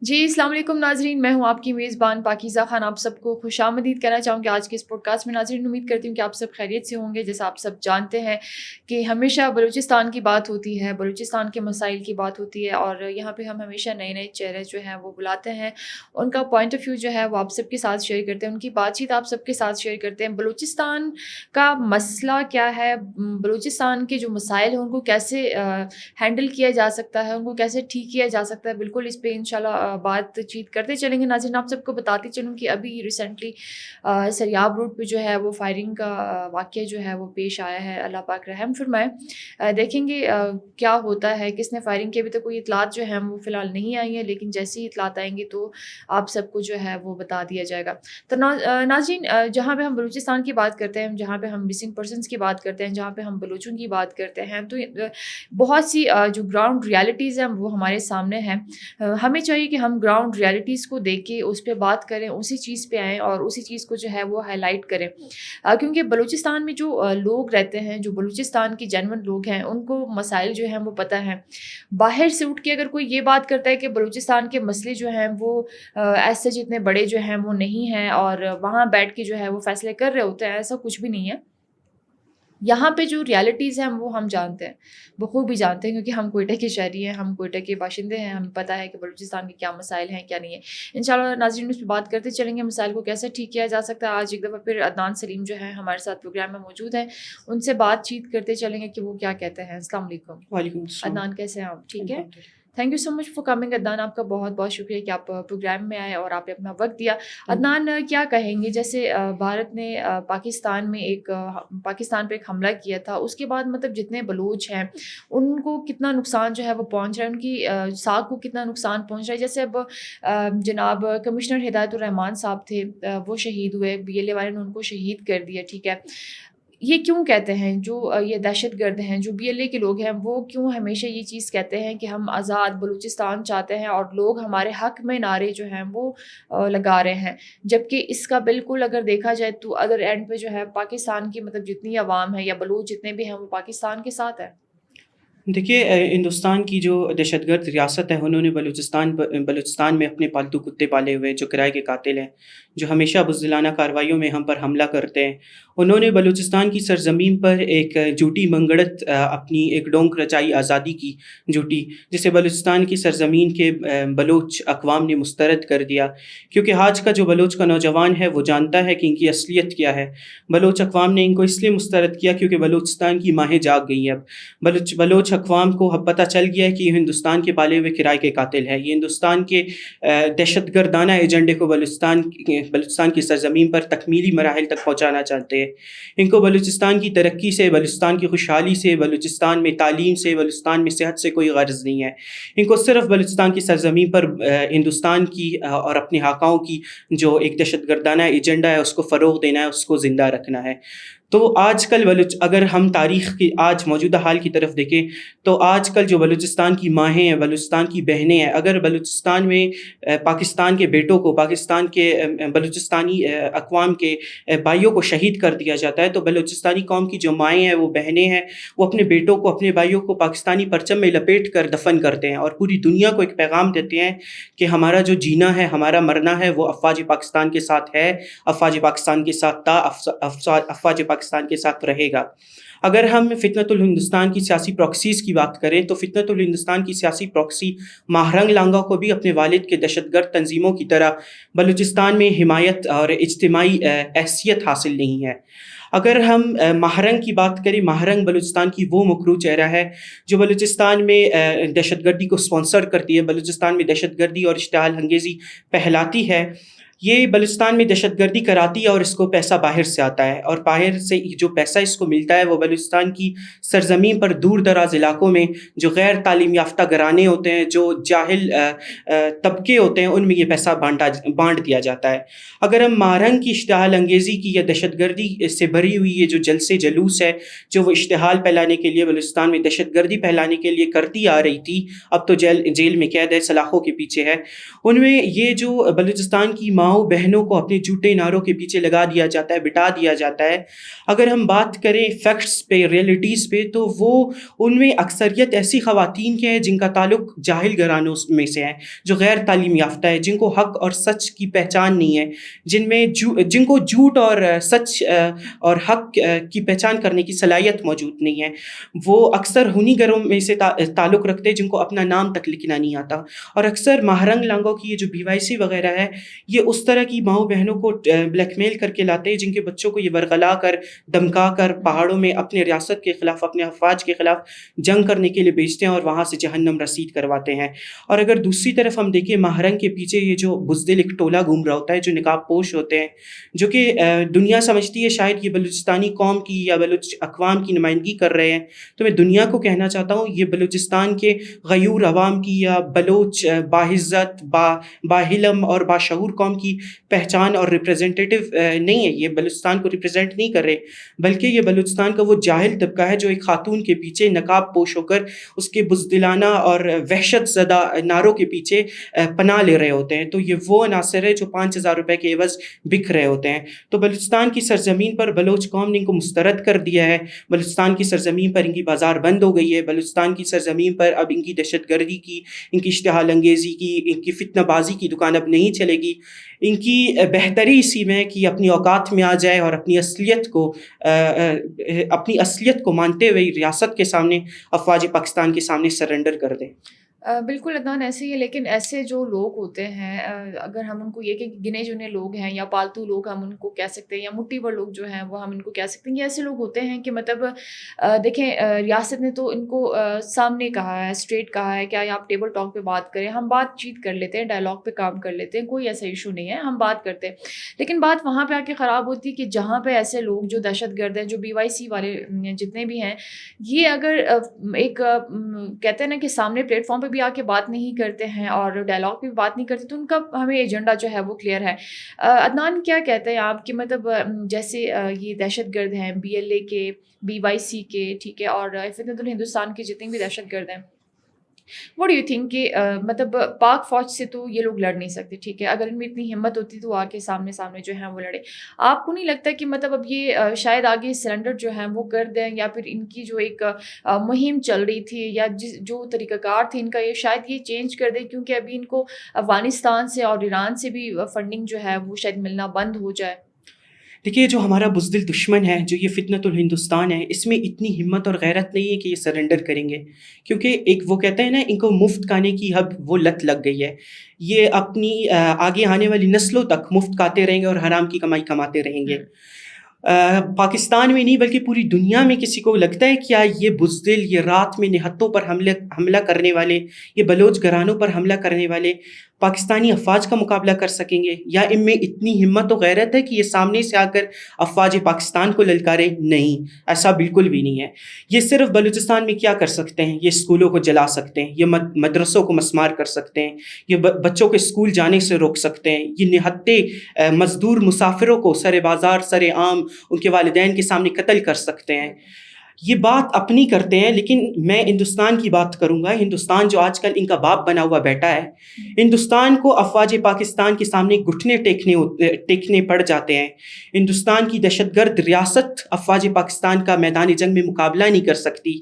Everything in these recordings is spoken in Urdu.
جی السلام علیکم ناظرین، میں ہوں آپ کی میزبان پاکیزہ خان۔ آپ سب کو خوش آمدید کہنا چاہوں گی آج کے اس پوڈ کاسٹ میں۔ ناظرین امید کرتی ہوں کہ آپ سب خیریت سے ہوں گے۔ جیسا آپ سب جانتے ہیں کہ ہمیشہ بلوچستان کی بات ہوتی ہے، بلوچستان کے مسائل کی بات ہوتی ہے، اور یہاں پہ ہم ہمیشہ نئے نئے چہرے جو ہیں وہ بلاتے ہیں، ان کا پوائنٹ آف ویو جو ہے وہ آپ سب کے ساتھ شیئر کرتے ہیں، ان کی بات چیت آپ سب کے ساتھ شیئر کرتے ہیں۔ بلوچستان کا مسئلہ کیا ہے، بلوچستان کے جو مسائل ہیں ان کو کیسے ہینڈل کیا جا سکتا ہے، ان کو کیسے ٹھیک کیا جا سکتا ہے، بالکل اس پہ انشاءاللہ بات چیت کرتے چلیں گے۔ ناظرین آپ سب کو بتاتی چلوں کہ ابھی ریسنٹلی سریاب روڈ پہ جو ہے وہ فائرنگ کا واقعہ جو ہے وہ پیش آیا ہے، اللہ پاک رحم فرمائے۔ دیکھیں گے کیا ہوتا ہے، کس نے فائرنگ کی۔ ابھی تک کوئی اطلاعات جو ہیں وہ فی الحال نہیں آئی ہیں، لیکن جیسی اطلاعات آئیں گی تو آپ سب کو جو ہے وہ بتا دیا جائے گا۔ تو ناظرین جہاں پہ ہم بلوچستان کی بات کرتے ہیں، جہاں پہ ہم مسنگ پرسنس کی بات کرتے ہیں، جہاں پہ ہم بلوچوں کی بات کرتے ہیں، تو بہت سی جو گراؤنڈ ریالٹیز ہیں وہ ہمارے سامنے ہیں۔ ہمیں چاہیے کہ ہم گراؤنڈ ریالٹیز کو دیکھ کے اس پہ بات کریں، اسی چیز پہ آئیں اور اسی چیز کو جو ہے وہ ہائی لائٹ کریں، کیونکہ بلوچستان میں جو لوگ رہتے ہیں، جو بلوچستان کے جینون لوگ ہیں، ان کو مسائل جو ہیں وہ پتہ ہیں۔ باہر سے اٹھ کے اگر کوئی یہ بات کرتا ہے کہ بلوچستان کے مسئلے جو ہیں وہ ایسے جتنے بڑے جو ہیں وہ نہیں ہیں اور وہاں بیٹھ کے جو ہے وہ فیصلے کر رہے ہوتے ہیں، ایسا کچھ بھی نہیں ہے۔ یہاں پہ جو ریالٹیز ہیں وہ ہم جانتے ہیں، بخوبی جانتے ہیں، کیونکہ ہم کوئٹہ کے شہری ہیں، ہم کوئٹہ کے باشندے ہیں، ہمیں پتہ ہے کہ بلوچستان کے کیا مسائل ہیں کیا نہیں ہے۔ انشاءاللہ ناظرین اس پہ بات کرتے چلیں گے، مسائل کو کیسے ٹھیک کیا جا سکتا ہے۔ آج ایک دفعہ پھر عدنان سلیم جو ہے ہمارے ساتھ پروگرام میں موجود ہیں، ان سے بات چیت کرتے چلیں گے کہ وہ کیا کہتے ہیں۔ السلام علیکم۔ وعلیکم السلام۔ عدنان کیسے ہیں آپ؟ ٹھیک ہے، thank you so much for coming. Adnan آپ کا بہت بہت شکریہ کہ آپ پروگرام میں آئے اور آپ نے اپنا وقت دیا۔ عدنان کیا کہیں گے، جیسے بھارت نے پاکستان پہ ایک حملہ کیا تھا، اس کے بعد مطلب جتنے بلوچ ہیں ان کو کتنا نقصان جو ہے وہ پہنچ رہا ہے، ان کی ساکھ کو کتنا نقصان پہنچ رہا ہے۔ جیسے اب جناب کمشنر ہدایت الرحمان صاحب تھے، وہ شہید ہوئے، BLA والے نے ان کو شہید کر دیا، ٹھیک ہے۔ یہ کیوں کہتے ہیں جو یہ دہشت گرد ہیں، جو BLA کے لوگ ہیں، وہ کیوں ہمیشہ یہ چیز کہتے ہیں کہ ہم آزاد بلوچستان چاہتے ہیں، اور لوگ ہمارے حق میں نعرے جو ہیں وہ لگا رہے ہیں، جبکہ اس کا بالکل اگر دیکھا جائے تو ادر اینڈ پہ جو ہے پاکستان کی مطلب جتنی عوام ہے یا بلوچ جتنے بھی ہیں وہ پاکستان کے ساتھ ہے۔ دیکھیے، ہندوستان کی جو دہشت گرد ریاست ہے، انہوں نے بلوچستان میں اپنے پالتو کتے پالے ہوئے، جو کرائے کے قاتل ہیں، جو ہمیشہ بزدلانہ کارروائیوں میں ہم پر حملہ کرتے ہیں۔ انہوں نے بلوچستان کی سرزمین پر ایک جھوٹی منگڑت اپنی ایک ڈونک رچائی آزادی کی جھوٹی، جسے بلوچستان کی سرزمین کے بلوچ اقوام نے مسترد کر دیا، کیونکہ آج کا جو بلوچ کا نوجوان ہے وہ جانتا ہے کہ ان کی اصلیت کیا ہے۔ بلوچ اقوام نے ان کو اس لیے مسترد کیا کیونکہ بلوچستان کی ماہیں جاگ گئی ہیں۔ اب بلوچ اقوام کو اب پتہ چل گیا ہے کہ یہ ہندوستان کے پالے ہوئے کرائے کے قاتل ہے، یہ ہندوستان کے دہشت گردانہ ایجنڈے کو بلوچستان کی سرزمین پر تکمیلی مراحل تک پہنچانا چاہتے ہیں۔ ان کو بلوچستان کی ترقی سے، بلوچستان کی خوشحالی سے، بلوچستان میں تعلیم سے، بلوچستان میں صحت سے کوئی غرض نہیں ہے۔ ان کو صرف بلوچستان کی سرزمین پر ہندوستان کی اور اپنے حقاؤں کی جو ایک دہشت گردانہ ایجنڈا ہے اس کو فروغ دینا ہے، اس کو زندہ رکھنا ہے۔ تو آج کل اگر ہم تاریخ کی آج موجودہ حال کی طرف دیکھیں تو آج کل جو بلوچستان کی ماہیں ہیں، بلوچستان کی بہنیں ہیں، اگر بلوچستان میں پاکستان کے بیٹوں کو، پاکستان کے بلوچستانی اقوام کے بھائیوں کو شہید کر دیا جاتا ہے، تو بلوچستانی قوم کی جو مائیں ہیں، وہ بہنیں ہیں، وہ اپنے بیٹوں کو، اپنے بھائیوں کو پاکستانی پرچم میں لپیٹ کر دفن کرتے ہیں اور پوری دنیا کو ایک پیغام دیتے ہیں کہ ہمارا جو جینا ہے، ہمارا مرنا ہے، وہ افواج پاکستان کے ساتھ ہے، افواج پاکستان کے ساتھ تھا، افواج پاکستان کے ساتھ رہے گا۔ اگر ہم فتنۃ الہندوستان کی سیاسی پراکسیز کی بات کریں تو فتنۃ الہندوستان کی سیاسی پراکسی ماہرنگ لانگا کو بھی اپنے والد کے دہشت گرد تنظیموں کی طرح بلوچستان میں حمایت اور اجتماعی حیثیت حاصل نہیں ہے۔ اگر ہم ماہرنگ کی بات کریں، ماہرنگ بلوچستان کی وہ مکروہ چہرہ ہے جو بلوچستان میں دہشت گردی کو سپانسر کرتی ہے، بلوچستان میں دہشت گردی اور اشتعال انگیزی پھیلاتی ہے۔ یہ بلوچستان میں دہشت گردی کراتی ہے اور اس کو پیسہ باہر سے آتا ہے، اور باہر سے جو پیسہ اس کو ملتا ہے وہ بلوچستان کی سرزمین پر دور دراز علاقوں میں جو غیر تعلیم یافتہ گھرانے ہوتے ہیں، جو جاہل طبقے ہوتے ہیں، ان میں یہ پیسہ بانٹ دیا جاتا ہے۔ اگر ہم ماہرنگ کی اشتعال انگیزی کی یا دہشت گردی سے بھری ہوئی یہ جو جلسے جلوس ہے جو وہ اشتعال پھیلانے کے لیے، بلوچستان میں دہشت گردی پھیلانے کے لیے کرتی آ رہی تھی، اب تو جیل میں قید ہے، سلاخوں کے پیچھے ہے، ان میں یہ جو بلوچستان کی ماں ماؤں بہنوں کو اپنے جھوٹے نعروں کے پیچھے لگا دیا جاتا ہے, بٹا دیا جاتا ہے. اگر ہم بات کریں فیکٹس پہ, ریئلٹیز پہ, تو وہ ان میں اکثریت ایسی خواتین کے ہیں جن کا تعلق جاہل گھرانوں میں سے ہیں, جو غیر تعلیم یافتہ ہے, جن کو حق اور سچ کی پہچان نہیں ہے, جن کو جھوٹ اور سچ اور حق کی پہچان کرنے کی صلاحیت موجود نہیں ہے. وہ اکثر انہی گھروں میں سے تعلق رکھتے ہیں جن کو اپنا نام تک لکھنا نہیں آتا. اور اکثر مہرنگ لانگوں کی یہ جو BYC وغیرہ ہے, یہ اس طرح کی ماؤں بہنوں کو بلیک میل کر کے لاتے ہیں جن کے بچوں کو یہ ورغلا کر, دمکا کر پہاڑوں میں اپنے ریاست کے خلاف, اپنے افواج کے خلاف جنگ کرنے کے لیے بھیجتے ہیں اور وہاں سے جہنم رسید کرواتے ہیں. اور اگر دوسری طرف ہم دیکھیں, مہرنگ کے پیچھے یہ جو بزدل ایک ٹولہ گھوم رہا ہوتا ہے جو نقاب پوش ہوتے ہیں, جو کہ دنیا سمجھتی ہے شاید یہ بلوچستانی قوم کی یا بلوچ اقوام کی نمائندگی کر رہے ہیں. تو میں دنیا کو کہنا چاہتا ہوں یہ بلوچستان کے غیور عوام کی یا بلوچ باعزت, باحلم اور باشعور قوم کی پہچان اور ریپریزنٹیٹیو نہیں ہے. یہ بلوچستان کو ریپریزنٹ نہیں کر رہے, بلکہ یہ بلوچستان کا وہ جاہل طبقہ ہے جو ایک خاتون کے پیچھے نقاب پوش ہو کر اس کے بزدلانہ اور وحشت زدہ نعروں کے پیچھے پناہ لے رہے ہوتے ہیں. تو یہ وہ عناصر ہے جو 5,000 روپے کے عوض بک رہے ہوتے ہیں. تو بلوچستان کی سرزمین پر بلوچ قوم نے ان کو مسترد کر دیا ہے. بلوچستان کی سرزمین پر ان کی بازار بند ہو گئی ہے. بلوچستان کی سرزمین پر اب ان کی دہشت گردی کی, ان کی اشتعال انگیزی کی, ان کی فتنہ بازی کی دکان اب نہیں چلے گی. ان کی بہتری اسی میں کہ اپنی اوقات میں آ جائے اور اپنی اصلیت کو مانتے ہوئے ریاست کے سامنے, افواج پاکستان کے سامنے سرنڈر کر دیں. بالکل عدنان ایسے ہی ہے, لیکن ایسے جو لوگ ہوتے ہیں, اگر ہم ان کو یہ کہ گنے چنے لوگ ہیں یا پالتو لوگ ہم ان کو کہہ سکتے ہیں, یا مٹھی بھر لوگ جو ہیں وہ ہم ان کو کہہ سکتے ہیں, یہ ایسے لوگ ہوتے ہیں کہ مطلب دیکھیں ریاست نے تو ان کو سامنے کہا ہے, اسٹریٹ کہا ہے کہ آپ ٹیبل ٹاک پہ بات کریں, ہم بات چیت کر لیتے ہیں, ڈائلاگ پہ کام کر لیتے ہیں, کوئی ایسا ایشو نہیں ہے, ہم بات کرتے ہیں. لیکن بات وہاں پہ آ کے خراب ہوتی ہے کہ جہاں پہ ایسے لوگ جو دہشت گرد ہیں, جو BYC والے جتنے بھی ہیں, یہ اگر ایک کہتے ہیں نا کہ سامنے پلیٹ فارم پہ بھی آ کے بات نہیں کرتے ہیں اور ڈائلاگ پہ بھی بات نہیں کرتے, تو ان کا ہمیں ایجنڈا جو ہے وہ کلیئر ہے. عدنان کیا کہتے ہیں آپ کہ مطلب جیسے یہ دہشت گرد ہیں BLA کے, BYC کے, ٹھیک ہے, اور فتنۃ الہندوستان کے جتنے بھی دہشت گرد ہیں, واٹ ڈو یو تھنک کہ مطلب پاک فوج سے تو یہ لوگ لڑ نہیں سکتے, ٹھیک ہے, اگر ان میں اتنی ہمت ہوتی تو آ کے سامنے جو ہے وہ لڑے. آپ کو نہیں لگتا کہ مطلب اب یہ شاید آگے سرنڈر جو ہے وہ کر دیں, یا پھر ان کی جو ایک مہم چل رہی تھی یا جو طریقہ کار تھی ان کا, یہ شاید یہ چینج کر دیں, کیونکہ ابھی ان کو افغانستان سے اور ایران سے بھی فنڈنگ جو ہے وہ شاید ملنا بند ہو جائے؟ دیکھیے, جو ہمارا بزدل دشمن ہے, جو یہ فتنۃ الہندوستان ہے, اس میں اتنی ہمت اور غیرت نہیں ہے کہ یہ سرنڈر کریں گے, کیونکہ ایک وہ کہتے ہیں نا, ان کو مفت کھانے کی اب وہ لت لگ گئی ہے. یہ اپنی آگے آنے والی نسلوں تک مفت کھاتے رہیں گے اور حرام کی کمائی کماتے رہیں گے. پاکستان میں نہیں بلکہ پوری دنیا میں کسی کو لگتا ہے کیا یہ بزدل, یہ رات میں نہتوں پر حملہ کرنے والے, یہ بلوچ گھرانوں پر حملہ کرنے والے پاکستانی افواج کا مقابلہ کر سکیں گے؟ یا ان میں اتنی ہمت و غیرت ہے کہ یہ سامنے سے آ کر افواج پاکستان کو للکارے؟ نہیں, ایسا بالکل بھی نہیں ہے. یہ صرف بلوچستان میں کیا کر سکتے ہیں, یہ اسکولوں کو جلا سکتے ہیں, یہ مدرسوں کو مسمار کر سکتے ہیں, یہ بچوں کے اسکول جانے سے روک سکتے ہیں, یہ نہتے مزدور مسافروں کو سر بازار سر عام ان کے والدین کے سامنے قتل کر سکتے ہیں. یہ بات اپنی کرتے ہیں, لیکن میں ہندوستان کی بات کروں گا. ہندوستان جو آج کل ان کا باپ بنا ہوا بیٹا ہے, ہندوستان کو افواج پاکستان کے سامنے گھٹنے ٹیکنے پڑ جاتے ہیں. ہندوستان کی دہشت گرد ریاست افواج پاکستان کا میدان جنگ میں مقابلہ نہیں کر سکتی.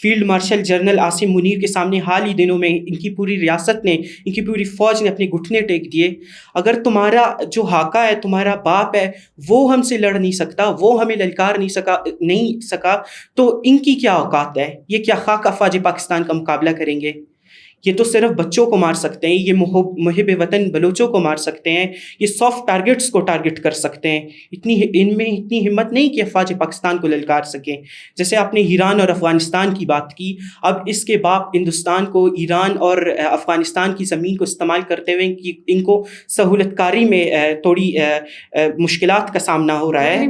Field marshal general Asim Munir کے سامنے حال ہی دنوں میں ان کی پوری ریاست نے, ان کی پوری فوج نے اپنے گھٹنے ٹیک دیے. اگر تمہارا جو حاکا ہے, تمہارا باپ ہے, وہ ہم سے لڑ نہیں سکتا, وہ ہمیں للکار نہیں سکا, تو ان کی کیا اوقات ہے؟ یہ کیا خاک افواج پاکستان کا مقابلہ کریں گے؟ یہ تو صرف بچوں کو مار سکتے ہیں, یہ محب وطن بلوچوں کو مار سکتے ہیں, یہ سافٹ ٹارگٹس کو ٹارگٹ کر سکتے ہیں. ان میں اتنی ہمت نہیں کہ افواج پاکستان کو للکار سکیں. جیسے آپ نے ایران اور افغانستان کی بات کی, اب اس کے باپ ہندوستان کو ایران اور افغانستان کی زمین کو استعمال کرتے ہوئے ان کو سہولت کاری میں تھوڑی مشکلات کا سامنا ہو رہا ہے,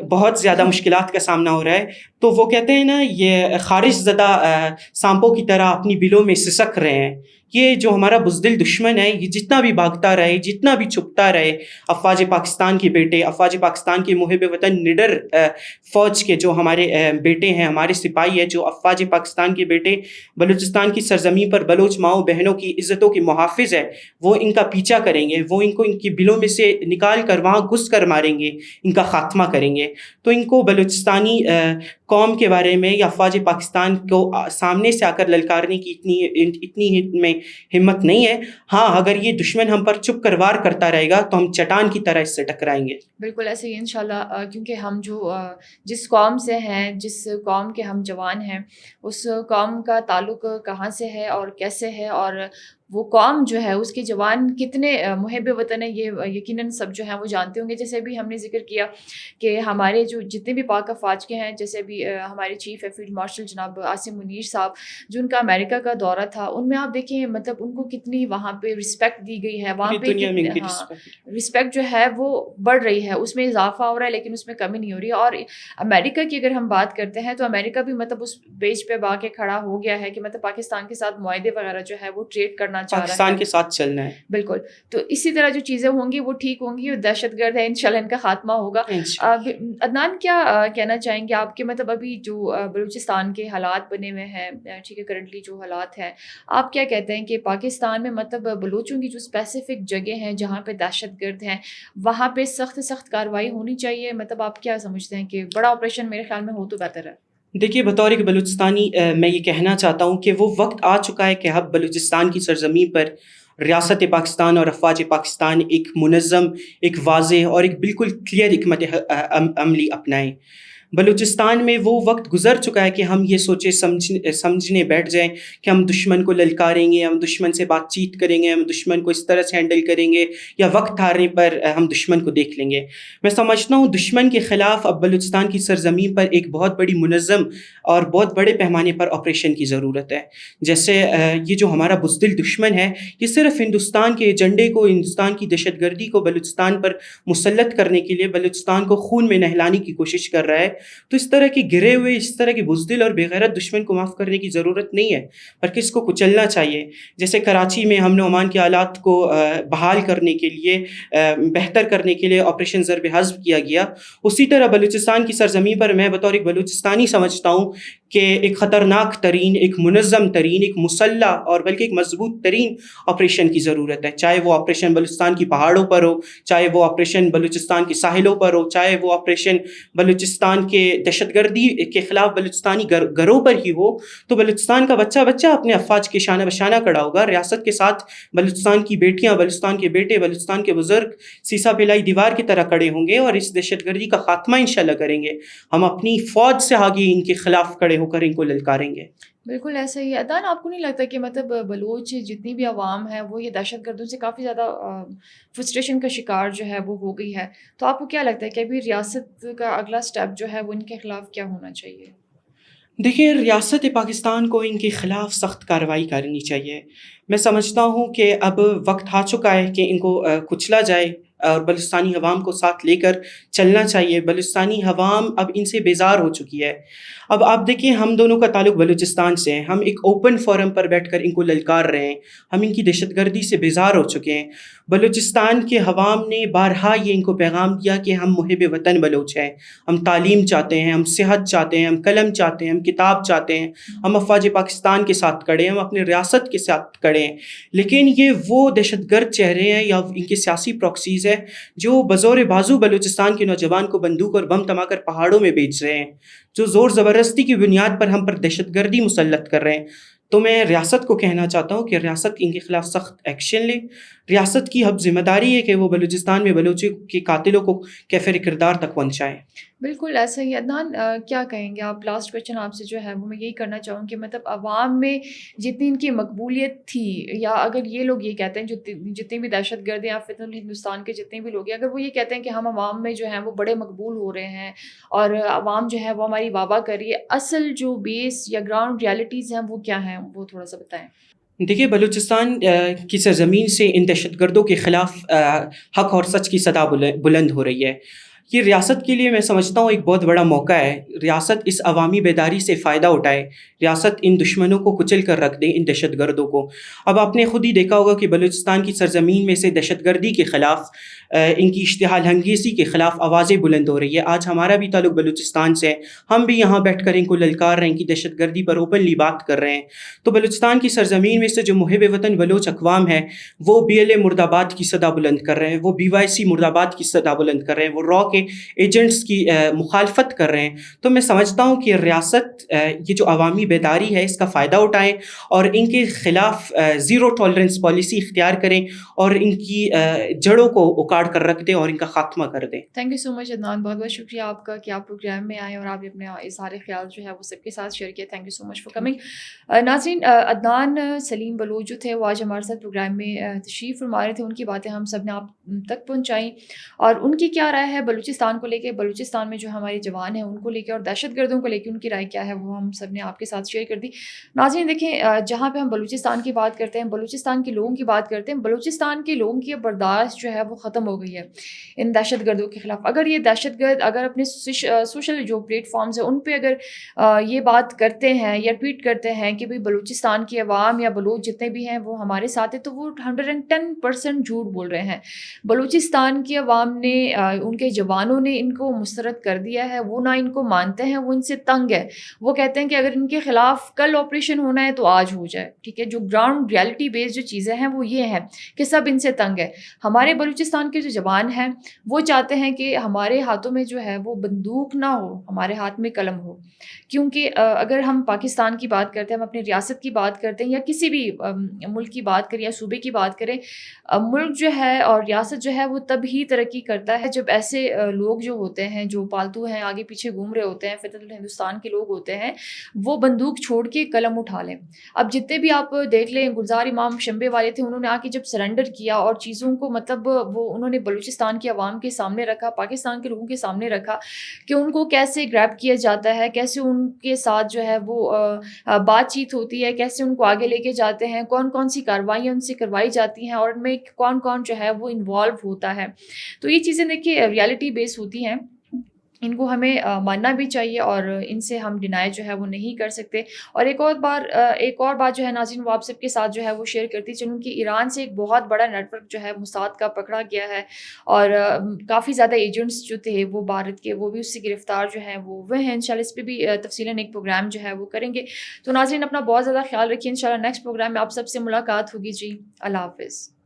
بہت زیادہ مشکلات کا سامنا ہو رہا ہے. تو وہ کہتے ہیں نا, یہ خارج زدہ سانپوں کی طرح اپنی بلوں میں سسک رہے ہیں یہ جو ہمارا بزدل دشمن ہے یہ جتنا بھی بھاگتا رہے, جتنا بھی چھپتا رہے, افواج پاکستان کے بیٹے, افواج پاکستان کے محب وطن نڈر فوج کے جو ہمارے بیٹے ہیں, ہمارے سپاہی ہیں, جو افواج پاکستان کے بیٹے بلوچستان کی سرزمین پر بلوچ ماؤں بہنوں کی عزتوں کے محافظ ہے, وہ ان کا پیچھا کریں گے, وہ ان کو ان کی بلوں میں سے نکال کر وہاں گھس کر ماریں گے, ان کا خاتمہ کریں گے. تو ان کو بلوچستانی قوم کے بارے میں یا افواج پاکستان کو سامنے سے آ کر للکارنے کی اتنی میں ہمت نہیں ہے. ہاں, اگر یہ دشمن ہم پر چپ کر وار کرتا رہے گا تو ہم چٹان کی طرح اس سے ٹکرائیں گے. بالکل ایسے ہی انشاءاللہ, کیونکہ ہم جو جس قوم سے ہیں, جس قوم کے ہم جوان ہیں, اس قوم کا تعلق کہاں سے ہے اور کیسے ہے, اور وہ قوم جو ہے اس کے جوان کتنے محب وطن ہیں, یہ یقیناً سب جو ہیں وہ جانتے ہوں گے. جیسے بھی ہم نے ذکر کیا کہ ہمارے جو جتنے بھی پاک افواج کے ہیں, جیسے بھی ہمارے چیف ہے فیلڈ مارشل جناب عاصم منیر صاحب, جو ان کا امریکہ کا دورہ تھا, ان میں آپ دیکھیں مطلب ان کو کتنی وہاں پہ رسپیکٹ دی گئی ہے, وہاں پہ رسپیکٹ جو ہے وہ بڑھ رہی ہے, اس میں اضافہ ہو رہا ہے لیکن اس میں کمی نہیں ہو رہی ہے. اور امریکہ کی اگر ہم بات کرتے ہیں تو امریکہ بھی مطلب اس پیج پہ با کے کھڑا ہو گیا ہے کہ مطلب پاکستان کے ساتھ معاہدے وغیرہ جو ہے وہ ٹریڈ کرنا چاہ رہا ہے, پاکستان کے ساتھ چلنا ہے. بالکل. تو اسی طرح جو چیزیں ہوں گی وہ ٹھیک ہوں گی, اور دہشت گرد ہے انشاءاللہ ان کا خاتمہ ہوگا. عدنان کیا کہنا چاہیں گے آپ کے مطلب ابھی جو بلوچستان کے حالات بنے ہوئے ہیں, ٹھیک ہے, کرنٹلی جو حالات ہیں, آپ کیا کہتے ہیں کہ پاکستان میں مطلب بلوچوں کی جو اسپیسیفک جگہ ہیں جہاں پہ دہشت گرد ہیں وہاں پہ سخت کارروائی ہونی چاہیے؟ مطلب آپ کیا سمجھتے ہیں کہ بڑا آپریشن میرے خیال میں ہو تو بہتر ہے. دیکھیے, بطور ایک بلوچستانی میں یہ کہنا چاہتا ہوں کہ وہ وقت آ چکا ہے کہ اب بلوچستان کی سرزمین پر ریاست پاکستان اور افواج پاکستان ایک منظم, ایک واضح اور ایک بالکل کلیئر حکمت عملی اپنائیں. بلوچستان میں وہ وقت گزر چکا ہے کہ ہم یہ سوچے سمجھنے بیٹھ جائیں کہ ہم دشمن کو للکاریں گے, ہم دشمن سے بات چیت کریں گے, ہم دشمن کو اس طرح سے ہینڈل کریں گے, یا وقت ہارنے پر ہم دشمن کو دیکھ لیں گے. میں سمجھتا ہوں دشمن کے خلاف اب بلوچستان کی سرزمین پر ایک بہت بڑی منظم اور بہت بڑے پیمانے پر آپریشن کی ضرورت ہے. جیسے یہ جو ہمارا بزدل دشمن ہے, یہ صرف ہندوستان کے ایجنڈے کو, ہندوستان کی دہشت گردی کو بلوچستان پر مسلط کرنے کے لیے بلوچستان کو خون میں نہلانے کی کوشش کر رہا ہے. تو اس طرح کے گرے ہوئے, اس طرح کے بزدل اور بے غیرت دشمن کو معاف کرنے کی ضرورت نہیں ہے, بلکہ اس کو کچلنا چاہیے. جیسے کراچی میں ہم نے عمان کے حالات کو بحال کرنے کے لیے, بہتر کرنے کے لیے آپریشن ضرب حذف کیا گیا, اسی طرح بلوچستان کی سرزمین پر میں بطور ایک بلوچستانی سمجھتا ہوں کہ ایک خطرناک ترین, ایک منظم ترین, ایک مسلح اور بلکہ ایک مضبوط ترین آپریشن کی ضرورت ہے. چاہے وہ آپریشن بلوچستان کی پہاڑوں پر ہو, چاہے وہ آپریشن بلوچستان کے ساحلوں پر ہو, چاہے وہ آپریشن بلوچستان کے دہشت گردی کے خلاف بلوچستانی گھروں پر ہی ہو. تو بلوچستان کا بچہ اپنے افواج کے شانہ بشانہ کھڑا ہوگا. ریاست کے ساتھ بلوچستان کی بیٹیاں, بلوچستان کے بیٹے, بلوچستان کے بزرگ سیسا پلائی دیوار کی طرح کھڑے ہوں گے اور اس دہشت گردی کا خاتمہ انشاءاللہ کریں گے. ہم اپنی فوج سے آگے ان کے خلاف کھڑے ہو کر ان کو للکاریں گے. بالکل ایسا ہی. عدنان, آپ کو نہیں لگتا کہ مطلب بلوچ جتنی بھی عوام ہے وہ یہ دہشت گردوں سے کافی زیادہ فرسٹریشن کا شکار جو ہے وہ ہو گئی ہے؟ تو آپ کو کیا لگتا ہے کہ ابھی ریاست کا اگلا سٹیپ جو ہے وہ ان کے خلاف کیا ہونا چاہیے؟ دیکھیے, ریاست پاکستان کو ان کے خلاف سخت کارروائی کرنی چاہیے. میں سمجھتا ہوں کہ اب وقت آ چکا ہے کہ ان کو کچلا جائے اور بلوچستانی عوام کو ساتھ لے کر چلنا چاہیے. بلوچستانی عوام اب ان سے بیزار ہو چکی ہے. اب آپ دیکھیں, ہم دونوں کا تعلق بلوچستان سے ہے, ہم ایک اوپن فورم پر بیٹھ کر ان کو للکار رہے ہیں, ہم ان کی دہشت گردی سے بیزار ہو چکے ہیں. بلوچستان کے عوام نے بارہا یہ ان کو پیغام دیا کہ ہم محب وطن بلوچ ہیں, ہم تعلیم چاہتے ہیں, ہم صحت چاہتے ہیں, ہم قلم چاہتے ہیں, ہم کتاب چاہتے ہیں, ہم افواج پاکستان کے ساتھ کھڑے ہیں, ہم اپنے ریاست کے ساتھ کھڑے ہیں. لیکن یہ وہ دہشت گرد چہرے ہیں یا ان کے سیاسی پراکسیز ہیں جو بزور بازو بلوچستان کے نوجوان کو بندوق اور بم تما کر پہاڑوں میں بیچ رہے ہیں, جو زور زبردستی کی بنیاد پر ہم پر دہشت گردی مسلط کر رہے ہیں. تو میں ریاست کو کہنا چاہتا ہوں کہ ریاست ان کے خلاف سخت ایکشن لے. ریاست کی اب ذمہ داری ہے کہ وہ بلوچستان میں بلوچوں کے قاتلوں کو کیفر کردار تک پہنچائیں. بالکل ایسا ہی. عدنان, کیا کہیں گے آپ؟ لاسٹ کویشچن آپ سے جو ہے وہ میں یہی کرنا چاہوں کہ مطلب عوام میں جتنی ان کی مقبولیت تھی, یا اگر یہ لوگ یہ کہتے ہیں جتنے بھی دہشت گرد یا فتن ہندوستان کے جتنے بھی لوگ ہیں, اگر وہ یہ کہتے ہیں کہ ہم عوام میں جو ہیں وہ بڑے مقبول ہو رہے ہیں اور عوام جو ہے وہ ہماری واہ واہ کر رہی ہے, اصل جو بیس یا گراؤنڈ ریالٹیز ہیں وہ کیا ہیں, وہ تھوڑا سا بتائیں. دیکھیے, بلوچستان کی سرزمین سے ان دہشت گردوں کے خلاف حق اور سچ کی صدا بلند ہو رہی ہے. یہ ریاست کے لیے میں سمجھتا ہوں ایک بہت بڑا موقع ہے. ریاست اس عوامی بیداری سے فائدہ اٹھائے, ریاست ان دشمنوں کو کچل کر رکھ دے, ان دہشت گردوں کو. اب آپ نے خود ہی دیکھا ہوگا کہ بلوچستان کی سرزمین میں سے دہشت گردی کے خلاف, ان کی اشتعال انگیزی کے خلاف آوازیں بلند ہو رہی ہے. آج ہمارا بھی تعلق بلوچستان سے ہے, ہم بھی یہاں بیٹھ کر ان کو للکار رہے ہیں, ان کی دہشت گردی پر اوپنلی بات کر رہے ہیں. تو بلوچستان کی سرزمین میں سے جو محب وطن بلوچ اقوام ہے وہ BLA مرد آباد کی صدا بلند کر رہے ہیں, وہ BYC مرد آباد کی صدا بلند کر رہے ہیں, وہ را کے ایجنٹس کی مخالفت کر رہے ہیں. تو میں سمجھتا ہوں کہ ریاست یہ جو عوامی بیداری ہے اس کا فائدہ اٹھائیں اور ان کے خلاف زیرو ٹالرنس پالیسی اختیار کریں اور ان کی جڑوں کو اکاڑ کر رکھ دیں اور ان کا خاتمہ کر دیں. تھینک یو سو مچ عدنان, بہت بہت شکریہ آپ کا کہ آپ پروگرام میں آئے اور آپ اپنے اظہار خیال جو ہے وہ سب کے ساتھ شیئر کیا. Thank you so much for coming. ناظرین, عدنان سلیم بلوچ جو تھے وہ آج ہمارے ساتھ پروگرام میں تشریف فرما رہے تھے. ان کی باتیں ہم سب نے آپ تک پہنچائیں اور ان کی کیا رائے ہے بلوچستان کو لے کے, بلوچستان میں جو ہمارے جوان ہیں ان کو لے کے اور دہشت گردوں کو لے کے ان کی رائے کیا ہے وہ ہم سب نے آپ کے ساتھ شیئر کر دی. ناظرین دیکھیں, جہاں پہ ہم بلوچستان کی بات کرتے ہیں, بلوچستان کے لوگوں کی بات کرتے ہیں, بلوچستان کے لوگوں کی برداشت جو ہے وہ ختم ہو گئی ہے ان دہشت گردوں کے خلاف. اگر یہ دہشت گرد اگر اپنے سوشل جو پلیٹ فارمز ہیں ان پہ اگر یہ بات کرتے ہیں یا ٹویٹ کرتے ہیں کہ بھئی بلوچستان کی عوام یا بلوچ جتنے بھی ہیں وہ ہمارے ساتھ ہیں, تو وہ 110% جھوٹ بول رہے ہیں. بلوچستان کی عوام نے, ان کے جوانوں نے ان کو مسترد کر دیا ہے, وہ نہ ان کو مانتے ہیں, وہ ان سے تنگ ہے. وہ کہتے ہیں کہ اگر ان کے خلاف کل آپریشن ہونا ہے تو آج ہو جائے. ٹھیک ہے, جو گراؤنڈ ریالٹی بیس جو چیزیں ہیں وہ یہ ہیں کہ سب ان سے تنگ ہے. ہمارے بلوچستان کے جو جوان ہیں وہ چاہتے ہیں کہ ہمارے ہاتھوں میں جو ہے وہ بندوق نہ ہو, ہمارے ہاتھ میں قلم ہو. کیونکہ اگر ہم پاکستان کی بات کرتے ہیں, ہم اپنے ریاست کی بات کرتے ہیں یا کسی بھی ملک کی بات کریں یا صوبے کی بات کریں, ملک جو ہے اور ریاست جو ہے وہ تب ہی ترقی کرتا ہے جب ایسے لوگ جو ہوتے ہیں جو پالتو ہیں, آگے پیچھے گھوم رہے ہوتے ہیں, فطرت ہندوستان کے لوگ ہوتے ہیں, وہ بندوق چھوڑ کے قلم اٹھا لیں. اب جتنے بھی آپ دیکھ لیں, گلزار امام شمبے والے تھے, انہوں نے آ کے جب سرنڈر کیا اور چیزوں کو مطلب وہ انہوں نے بلوچستان کی عوام کے سامنے رکھا, پاکستان کے لوگوں کے سامنے رکھا کہ ان کو کیسے گریب کیا جاتا ہے, کیسے ان کے ساتھ جو ہے وہ بات چیت ہوتی ہے, کیسے ان کو آگے لے کے جاتے ہیں, کون کون سی کارروائیاں ان سے کروائی جاتی ہیں اور ان میں کون کون جو ہے وہ انوالو ہوتا ہے. تو یہ چیزیں دیکھیے ریالٹی بیس ہوتی ہیں, ان کو ہمیں ماننا بھی چاہیے اور ان سے ہم ڈینائی جو ہے وہ نہیں کر سکتے. اور ایک اور بات جو ہے ناظرین وہ آپ سب کے ساتھ جو ہے وہ شیئر کرتی چلوں کہ ایران سے ایک بہت بڑا نیٹ ورک جو ہے موساد کا پکڑا گیا ہے اور کافی زیادہ ایجنٹس جو تھے وہ بھارت کے وہ بھی اس سے گرفتار جو ہیں وہ ہیں. انشاءاللہ اس پہ بھی تفصیلاً ایک پروگرام جو ہے وہ کریں گے. تو ناظرین اپنا بہت زیادہ خیال رکھیے. انشاءاللہ نیکسٹ پروگرام میں آپ سب سے ملاقات ہوگی. جی اللہ حافظ.